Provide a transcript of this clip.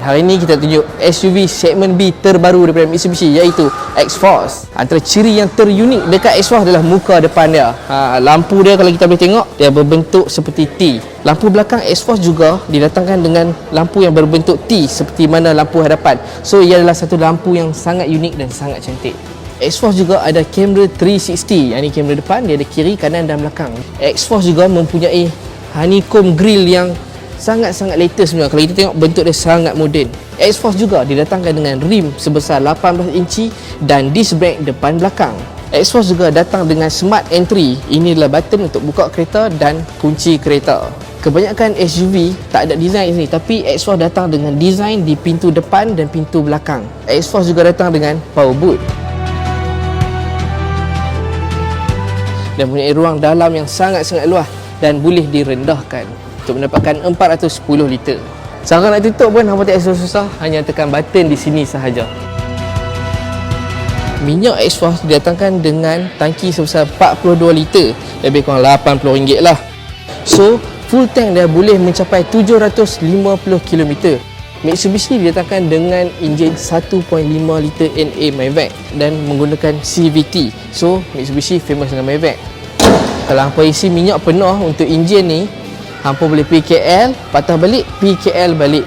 Hari ini kita tunjuk SUV segmen B terbaru daripada Mitsubishi, iaitu X-Force. Antara ciri yang terunik dekat X-Force adalah muka depan dia. Lampu dia kalau kita boleh tengok, dia berbentuk seperti T. Lampu belakang X-Force juga didatangkan dengan lampu yang berbentuk T seperti mana lampu hadapan. So ia adalah satu lampu yang sangat unik dan sangat cantik. X-Force juga ada kamera 360. Yang ni kamera depan, dia ada kiri, kanan dan belakang. X-Force juga mempunyai honeycomb grill yang sangat-sangat latest sebenarnya. Kalau kita tengok, bentuk dia sangat moden. X-Force juga didatangkan dengan rim sebesar 18 inci dan disc brake depan belakang. X-Force juga datang dengan smart entry. Ini adalah button untuk buka kereta dan kunci kereta. Kebanyakan SUV tak ada design sini, tapi X-Force datang dengan design di pintu depan dan pintu belakang. X-Force juga datang dengan power boot dan mempunyai ruang dalam yang sangat-sangat luas dan boleh direndahkan untuk mendapatkan 410 liter. Cara nak tutup pun hampa tak susah, hanya tekan button di sini sahaja. Minyak X-Force didatangkan dengan tangki sebesar 42 liter, lebih kurang RM80 lah. So, full tank dia boleh mencapai 750 km. Mitsubishi didatangkan dengan enjin 1.5 liter NA Mavic dan menggunakan CVT. So, Mitsubishi famous dengan Mavic. Kalau hampa isi minyak penuh untuk enjin ni, hampa boleh pergi KL, patah balik, pergi KL balik.